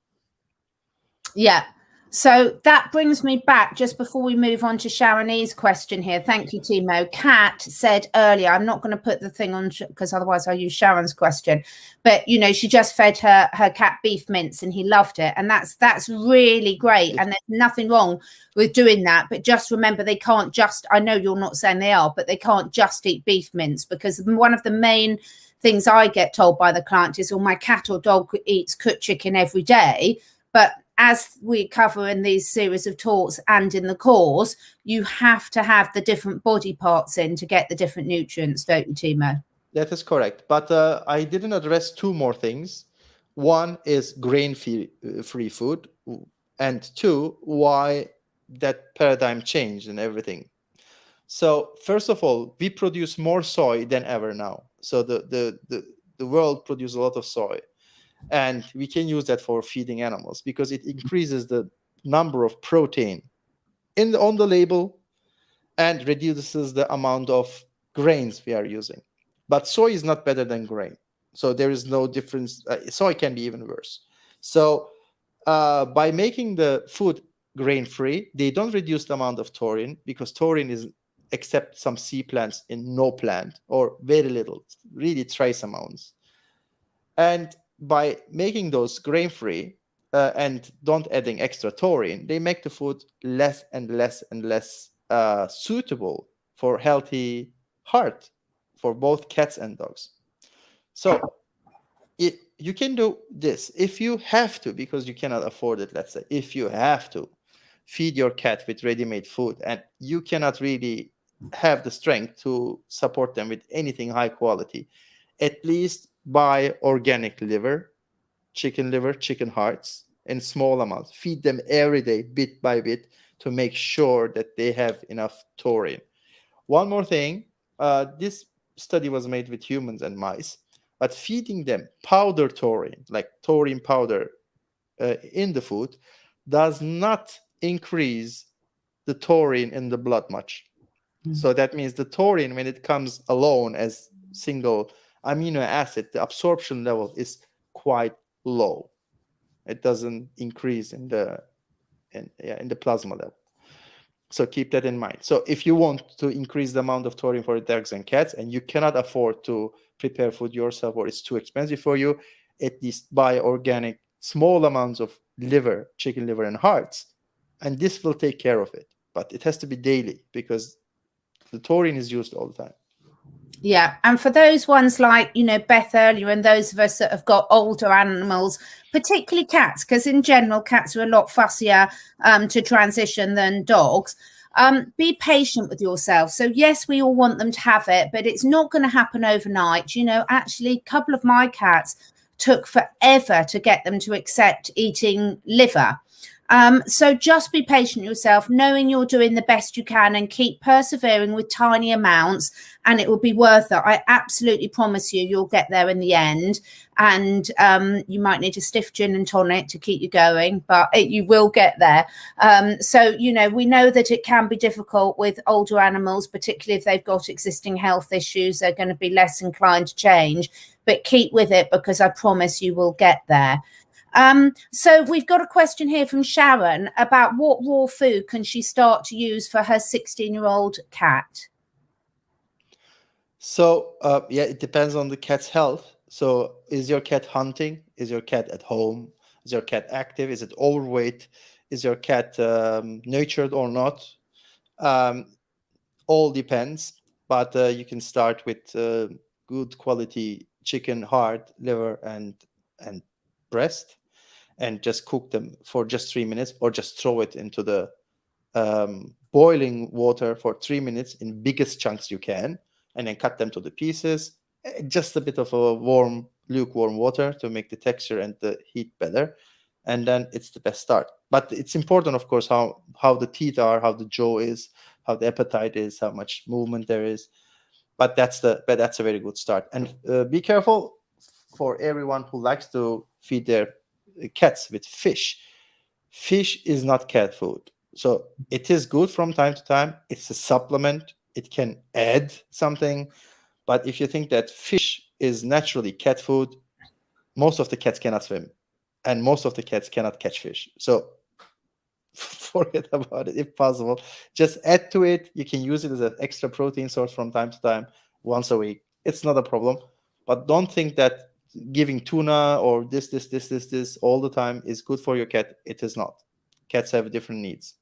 Yeah. So that brings me back just before we move on to Sharonese question here. Thank you, Timo. Kat said earlier, I'm not going to put the thing on because otherwise I'll use Sharon's question. But, you know, she just fed her cat beef mince and he loved it. And that's really great. And there's nothing wrong with doing that. But just remember, they can't just, I know you're not saying they are, but they can't just eat beef mince, because one of the main things I get told by the client is, well, my cat or dog eats cooked chicken every day. But as we cover in these series of talks and in the course, you have to have the different body parts in to get the different nutrients, don't you, Timo? That is correct. But I didn't address two more things. One is grain-free food. And two, why that paradigm changed and everything. So first of all, we produce more soy than ever now. So the world produces a lot of soy. And we can use that for feeding animals because it increases the number of protein on the label and reduces the amount of grains we are using. But soy is not better than grain. So there is no difference. Soy can be even worse. So by making the food grain-free, they don't reduce the amount of taurine, because taurine is, except some sea plants, in no plant or very little, really trace amounts. And by making those grain-free and don't adding extra taurine, they make the food less and less and less suitable for healthy heart for both cats and dogs. So you can do this if you have to, because you cannot afford it. Let's say if you have to feed your cat with ready-made food and you cannot really have the strength to support them with anything high quality, at least buy organic liver, chicken hearts in small amounts. Feed them every day, bit by bit, to make sure that they have enough taurine. One more thing, this study was made with humans and mice, but feeding them powder taurine, like taurine powder in the food, does not increase the taurine in the blood much. So that means the taurine, when it comes alone as single amino acid, the absorption level is quite low. It doesn't increase in the plasma level. So keep that in mind. So if you want to increase the amount of taurine for dogs and cats, and you cannot afford to prepare food yourself, or it's too expensive for you, at least buy organic, small amounts of liver, chicken liver and hearts, and this will take care of it. But it has to be daily, because the taurine is used all the time. Yeah. And for those ones like, you know, Beth earlier, and those of us that have got older animals, particularly cats, because in general, cats are a lot fussier to transition than dogs. Be patient with yourself. So yes, we all want them to have it, but it's not going to happen overnight. You know, actually, a couple of my cats took forever to get them to accept eating liver. So just be patient yourself, knowing you're doing the best you can, and keep persevering with tiny amounts, and it will be worth it. I absolutely promise you, you'll get there in the end. And you might need a stiff gin and tonic to keep you going, but you will get there. So, you know, we know that it can be difficult with older animals, particularly if they've got existing health issues. They're going to be less inclined to change, but keep with it, because I promise you will get there. So we've got a question here from Sharon about what raw food can she start to use for her 16-year-old cat? So, yeah, it depends on the cat's health. So is your cat hunting? Is your cat at home? Is your cat active? Is it overweight? Is your cat nurtured or not? All depends. But you can start with good quality chicken, heart, liver, and breast, and just cook them for just 3 minutes, or just throw it into the boiling water for 3 minutes in biggest chunks you can, and then cut them to the pieces. Just a bit of a lukewarm water to make the texture and the heat better, and then it's the best start. But it's important, of course, how the teeth are, how the jaw is, how the appetite is, how much movement there is. But that's a very good start. And be careful for everyone who likes to feed their cats with fish. Fish is not cat food. So it is good from time to time. It's a supplement. It can add something. But if you think that fish is naturally cat food, most of the cats cannot swim, and most of the cats cannot catch fish. So forget about it if possible. Just add to it. You can use it as an extra protein source from time to time, once a week. It's not a problem. But don't think that giving tuna or this all the time is good for your cat. It is not. Cats have different needs.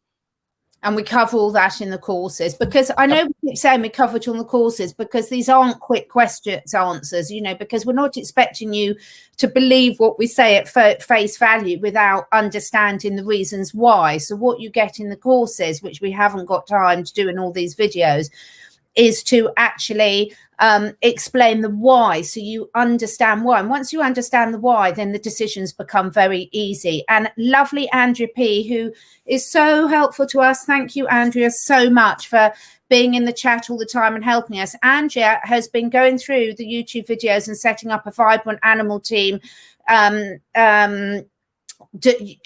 And we cover all that in the courses, because I know we keep saying we cover it on the courses, because these aren't quick questions answers, you know, because we're not expecting you to believe what we say at face value without understanding the reasons why. So what you get in the courses, which we haven't got time to do in all these videos, is to actually explain the why, so you understand why. And once you understand the why, then the decisions become very easy. And lovely Andrea P, who is so helpful to us. Thank you, Andrea, so much for being in the chat all the time and helping us. Andrea has been going through the YouTube videos and setting up a Vibrantanimalteam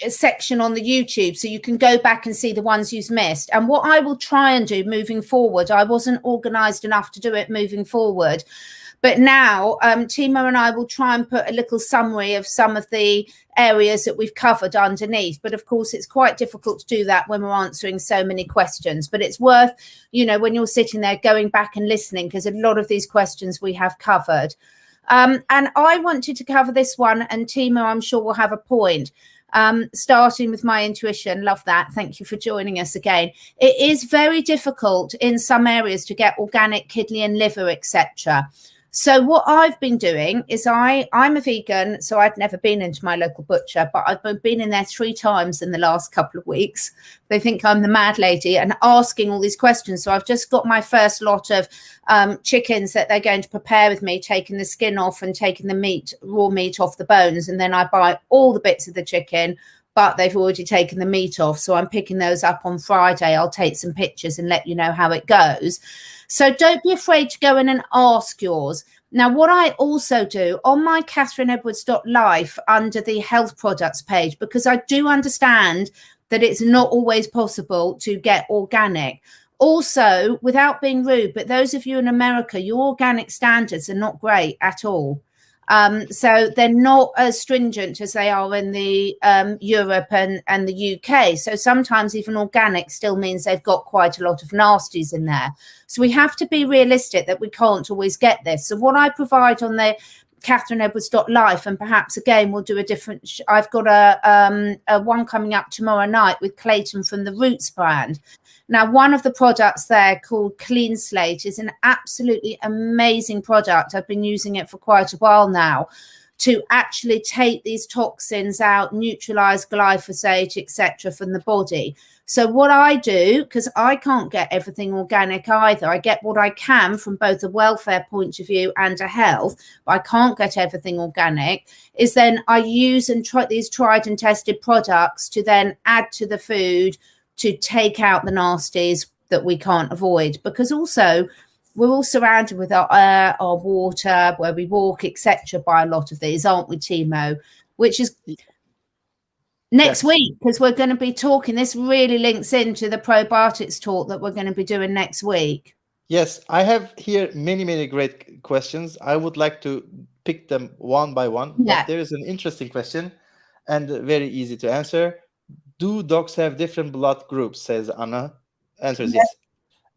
section on the YouTube, so you can go back and see the ones you've missed. And what I will try and do moving forward, I wasn't organized enough to do it moving forward, but now Timo and I will try and put a little summary of some of the areas that we've covered underneath. But of course, it's quite difficult to do that when we're answering so many questions. But it's worth, you know, when you're sitting there going back and listening, because a lot of these questions we have covered. And I wanted to cover this one, and Timo, I'm sure, will have a point. Starting with my intuition. Love that. Thank you for joining us again. It is very difficult in some areas to get organic kidney and liver, etc. So what I've been doing is I'm a vegan, so I've never been into my local butcher, but I've been in there 3 times in the last couple of weeks. They think I'm the mad lady and asking all these questions. So I've just got my first lot of chickens that they're going to prepare with me, taking the skin off and taking the raw meat off the bones. And then I buy all the bits of the chicken, but they've already taken the meat off. So I'm picking those up on Friday. I'll take some pictures and let you know how it goes. So don't be afraid to go in and ask yours. Now, what I also do on my catherineedwards.life under the health products page, because I do understand that it's not always possible to get organic. Also, without being rude, but those of you in America, your organic standards are not great at all. So they're not as stringent as they are in the Europe and the UK. So sometimes even organic still means they've got quite a lot of nasties in there. So we have to be realistic that we can't always get this. So what I provide on the catherineedwards.life, and perhaps again we'll do a different I've got a one coming up tomorrow night with Clayton from the Roots brand. Now, one of the products there called Clean Slate is an absolutely amazing product. I've been using it for quite a while now to actually take these toxins out, neutralize glyphosate, etc., from the body. So what I do, because I can't get everything organic either, I get what I can from both a welfare point of view and a health, but I can't get everything organic, is then I use and try these tried and tested products to then add to the food to take out the nasties that we can't avoid. Because also we're all surrounded with our air, our water, where we walk, etc., by a lot of these, aren't we, Timo? Which is next week, because we're going to be talking, this really links into the probiotics talk that we're going to be doing next week. Yes, I have here many great questions. I would like to pick them one by one, but there is an interesting question and very easy to answer. Do dogs have different blood groups, says Anna. Answer is yes.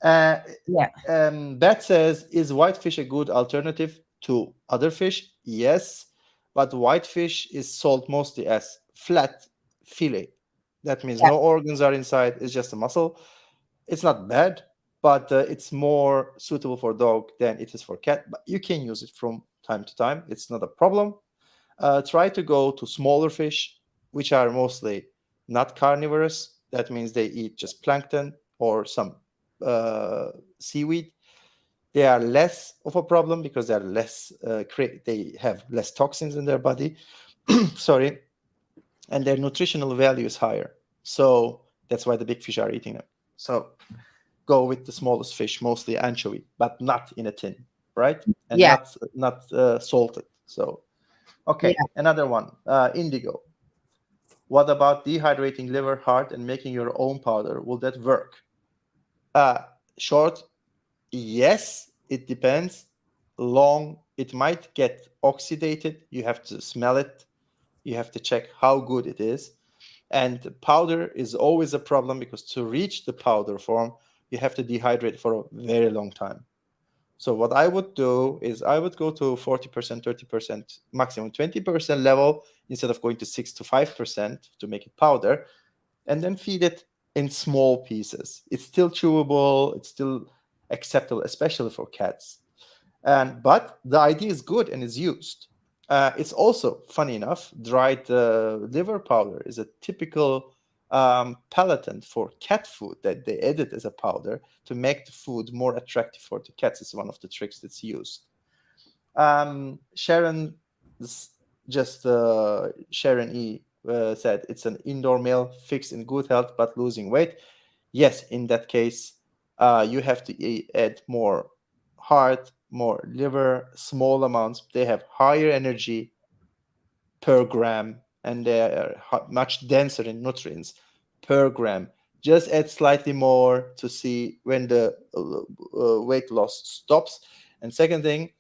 Bat says, is whitefish a good alternative to other fish? Yes, but whitefish is sold mostly as flat fillet. That means no organs are inside, it's just a muscle. It's not bad, but it's more suitable for dog than it is for cat. But you can use it from time to time. It's not a problem. Try to go to smaller fish, which are mostly not carnivorous. That means they eat just plankton or some seaweed. They are less of a problem because they are less. They have less toxins in their body. Sorry, and their nutritional value is higher. So that's why the big fish are eating them. So go with the smallest fish, mostly anchovy, but not in a tin, right? And not salted. So, okay, another one, indigo. What about dehydrating liver, heart, and making your own powder? Will that work? Short, yes, it depends. Long, it might get oxidated. You have to smell it. You have to check how good it is. And powder is always a problem because to reach the powder form, you have to dehydrate for a very long time. So what I would do is I would go to 40%, 30%, maximum 20% level instead of going to 6 to 5% to make it powder, and then feed it in small pieces. It's still chewable. It's still acceptable, especially for cats. But the idea is good and is used. It's also, funny enough, dried liver powder is a typical pelletant for cat food that they edit as a powder to make the food more attractive for the cats. It's one of the tricks that's used. Sharon E said it's an indoor meal fixed in good health but losing weight. Yes, in that case, you have to add more heart, more liver, small amounts. They have higher energy per gram, and they are much denser in nutrients per gram. Just add slightly more to see when the weight loss stops. And second thing,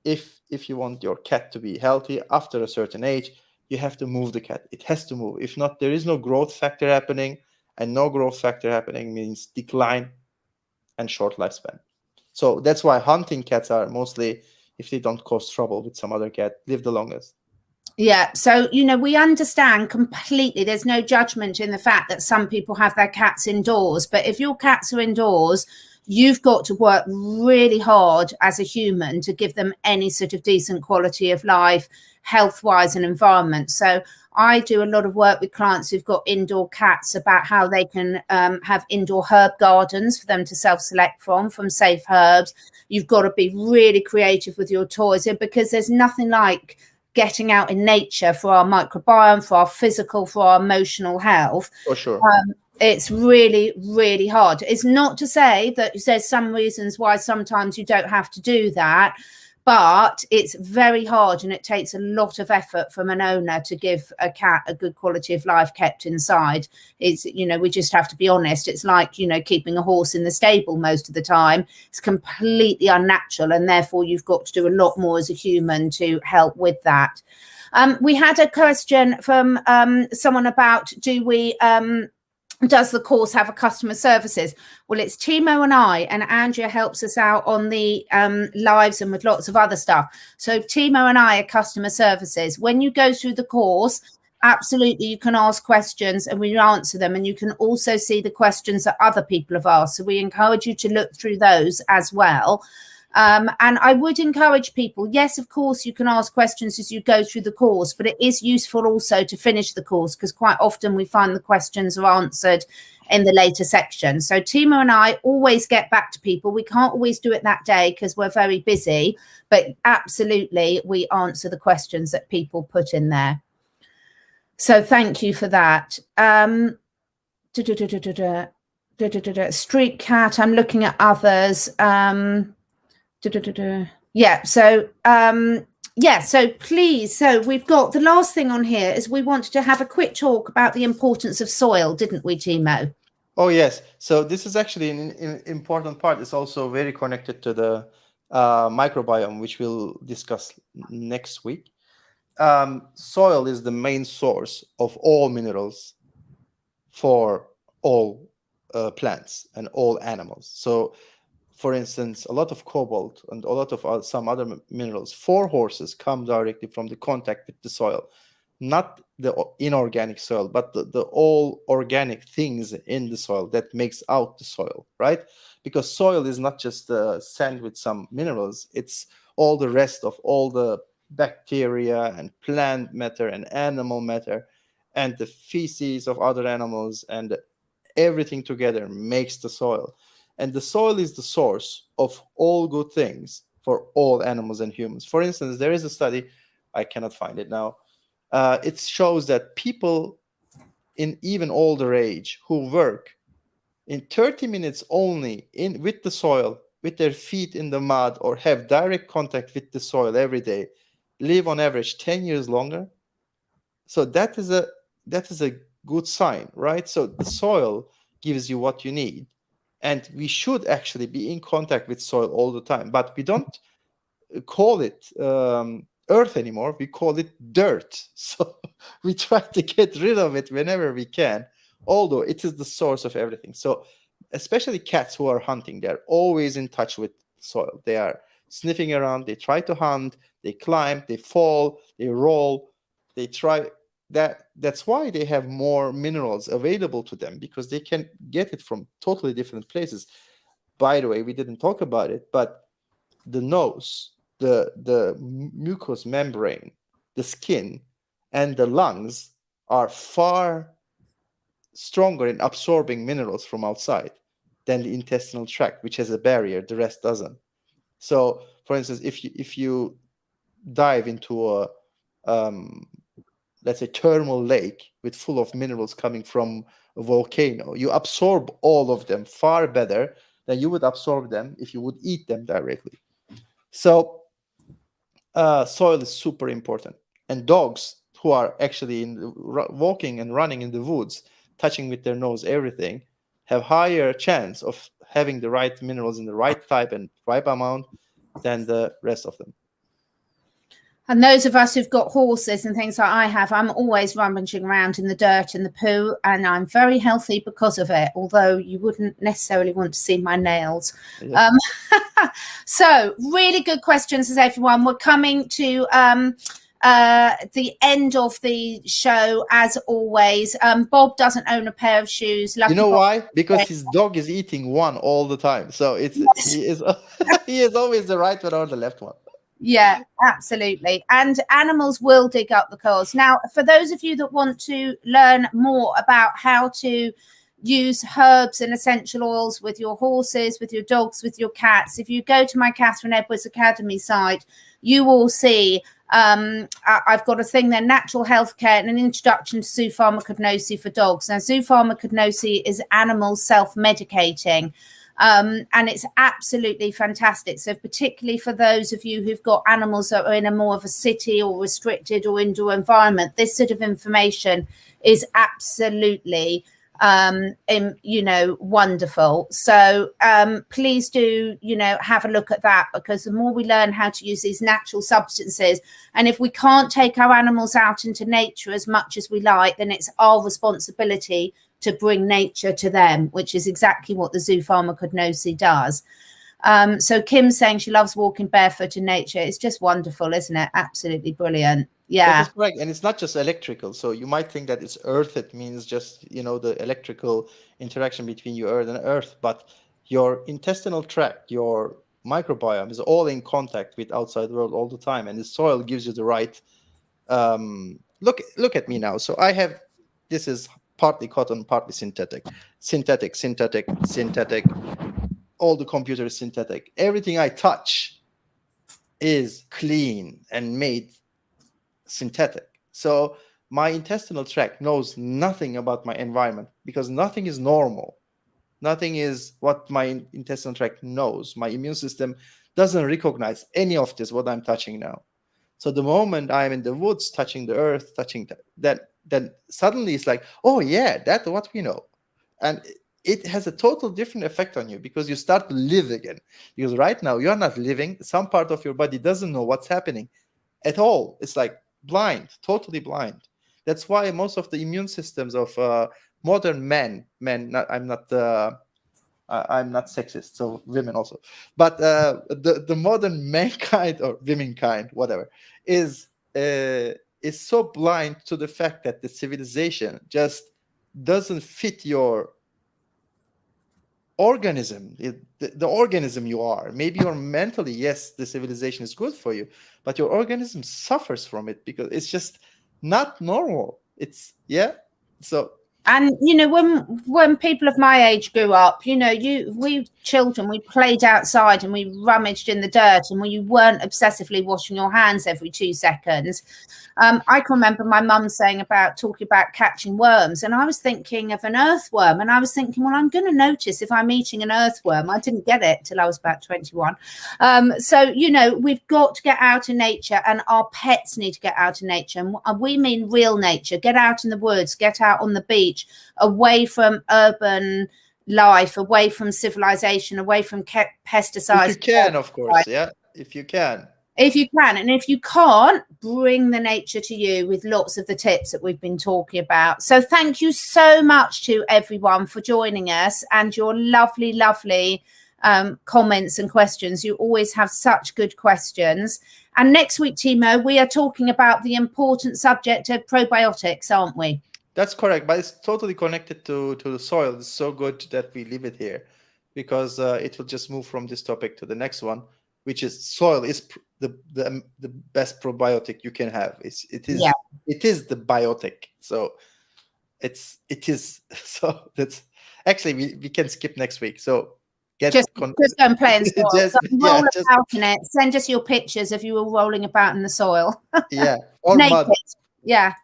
if you want your cat to be healthy after a certain age, you have to move the cat. It has to move. If not, there is no growth factor happening, and no growth factor happening means decline and short lifespan. So that's why hunting cats are mostly, if they don't cause trouble with some other cat, live the longest. Yeah. So, we understand completely. There's no judgment in the fact that some people have their cats indoors. But if your cats are indoors, you've got to work really hard as a human to give them any sort of decent quality of life, health-wise and environment. So I do a lot of work with clients who've got indoor cats about how they can have indoor herb gardens for them to self-select from safe herbs. You've got to be really creative with your toys, because there's nothing like getting out in nature for our microbiome, for our physical, for our emotional health. For sure. It's really, really hard. It's not to say that there's some reasons why sometimes you don't have to do that, but it's very hard, and it takes a lot of effort from an owner to give a cat a good quality of life kept inside. It's, we just have to be honest. It's like, keeping a horse in the stable most of the time. It's completely unnatural, and therefore you've got to do a lot more as a human to help with that. We had a question from someone about, does the course have a customer services? Well, it's Timo and I, and Andrea helps us out on the lives and with lots of other stuff. So Timo and I are customer services. When you go through the course, absolutely, you can ask questions and we answer them. And you can also see the questions that other people have asked. So we encourage you to look through those as well. And I would encourage people, yes, of course, you can ask questions as you go through the course, but it is useful also to finish the course, because quite often we find the questions are answered in the later section. So Timo and I always get back to people. We can't always do it that day because we're very busy, but absolutely we answer the questions that people put in there. So thank you for that. Street cat, I'm looking at others. Yeah, so so please, so we've got the last thing on here is we wanted to have a quick talk about the importance of soil, didn't we, Timo? Oh, yes. So this is actually an important part. It's also very connected to the microbiome, which we'll discuss next week. Soil is the main source of all minerals for all plants and all animals. So, for instance, a lot of cobalt and a lot of some other minerals for horses come directly from the contact with the soil, not the inorganic soil, but the all organic things in the soil that makes out the soil, right? Because soil is not just sand with some minerals, it's all the rest of all the bacteria and plant matter and animal matter and the feces of other animals, and everything together makes the soil. And the soil is the source of all good things for all animals and humans. For instance, there is a study, I cannot find it now. It shows that people in even older age who work in 30 minutes only with the soil, with their feet in the mud, or have direct contact with the soil every day, live on average 10 years longer. So that is a good sign, right? So the soil gives you what you need, and we should actually be in contact with soil all the time. But we don't call it earth anymore. We call it dirt. So we try to get rid of it whenever we can, although it is the source of everything. So especially cats who are hunting, they're always in touch with soil. They are sniffing around, they try to hunt, they climb, they fall, they roll, they try. That's why they have more minerals available to them, because they can get it from totally different places. By the way, we didn't talk about it, but the nose, the mucous membrane, the skin, and the lungs are far stronger in absorbing minerals from outside than the intestinal tract, which has a barrier, the rest doesn't. So, for instance, if you dive into a let's say thermal lake with full of minerals coming from a volcano, you absorb all of them far better than you would absorb them if you would eat them directly. So soil is super important. And dogs who are actually walking and running in the woods, touching with their nose everything, have higher chance of having the right minerals in the right type and right amount than the rest of them. And those of us who've got horses and things like I have, I'm always rummaging around in the dirt and the poo, and I'm very healthy because of it, although you wouldn't necessarily want to see my nails. Yeah. So really good questions, as everyone. We're coming to the end of the show, as always. Bob doesn't own a pair of shoes. Lucky you know Bob. Why? Because his dog is eating one all the time. So he is always the right one or the left one. Yeah, absolutely. And animals will dig up the coals. Now, for those of you that want to learn more about how to use herbs and essential oils with your horses, with your dogs, with your cats, if you go to my Catherine Edwards Academy site, you will see I've got a thing there, natural healthcare and an introduction to zoopharmacognosy for dogs. Now, zoopharmacognosy is animals self-medicating. And it's absolutely fantastic. So particularly for those of you who've got animals that are in a more of a city or restricted or indoor environment, this sort of information is absolutely wonderful. So please do have a look at that, because the more we learn how to use these natural substances, and if we can't take our animals out into nature as much as we like, then it's our responsibility to bring nature to them, which is exactly what the zoopharmacognosy does. So Kim's saying she loves walking barefoot in nature. It's just wonderful, isn't it? Absolutely brilliant. Yeah, that is correct. And it's not just electrical. So you might think that it's earth. It means just, the electrical interaction between your earth and earth. But your intestinal tract, your microbiome is all in contact with outside world all the time, and the soil gives you the right. Look at me now. So I have, this is partly cotton, partly synthetic. All the computer is synthetic. Everything I touch is clean and made synthetic. So my intestinal tract knows nothing about my environment because nothing is normal. Nothing is what my intestinal tract knows. My immune system doesn't recognize any of this, what I'm touching now. So the moment I'm in the woods, touching the earth, touching that, then suddenly it's like, oh yeah, that's what we know. And it has a total different effect on you because you start to live again. Because right now you're not living. Some part of your body doesn't know what's happening at all. It's like blind, totally blind. That's why most of the immune systems of modern men, I'm not sexist, so women also, but the modern mankind or womankind, whatever, is so blind to the fact that the civilization just doesn't fit your organism, the organism you are. Maybe you're mentally, yes, the civilization is good for you, but your organism suffers from it because it's just not normal. It's so. And when people of my age grew up, we children, we played outside and we rummaged in the dirt, and you weren't obsessively washing your hands every 2 seconds. I can remember my mum talking about catching worms, and I was thinking of an earthworm, and I was thinking, well, I'm going to notice if I'm eating an earthworm. I didn't get it till I was about 21. So we've got to get out in nature, and our pets need to get out in nature, and we mean real nature. Get out in the woods, get out on the beach, away from urban life, away from civilization, away from pesticides. If you can, of course, if you can. If you can, and if you can't, bring the nature to you with lots of the tips that we've been talking about. So thank you so much to everyone for joining us and your lovely, lovely comments and questions. You always have such good questions. And next week, Timo, we are talking about the important subject of probiotics, aren't we? That's correct, but it's totally connected to the soil. It's so good that we leave it here because it will just move from this topic to the next one, which is soil is the best probiotic you can have. It is the biotic. So it is so that's actually we can skip next week. So just go and play in soil. Roll about in it. Send us your pictures if you were rolling about in the soil. Or naked. mud. Yeah.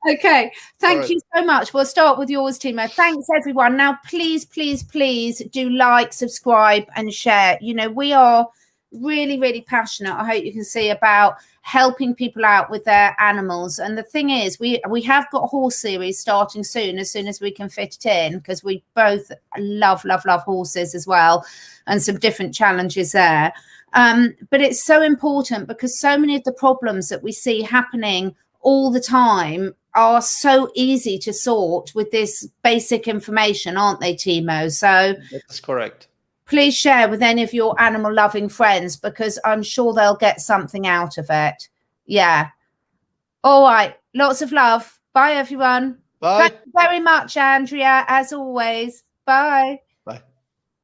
Okay, thank you so much. We'll start with yours, Timo. Thanks, everyone. Now, please, please, please do like, subscribe, and share. We are really, really passionate, I hope you can see, about helping people out with their animals. And the thing is, we have got a horse series starting soon as we can fit it in, because we both love horses as well, and some different challenges there. But it's so important because so many of the problems that we see happening all the time are so easy to sort with this basic information, aren't they, Timo? So that's correct. Please share with any of your animal loving friends, because I'm sure they'll get something out of it. Yeah. All right. Lots of love. Bye, everyone. Bye. Thank you very much, Andrea, as always. Bye.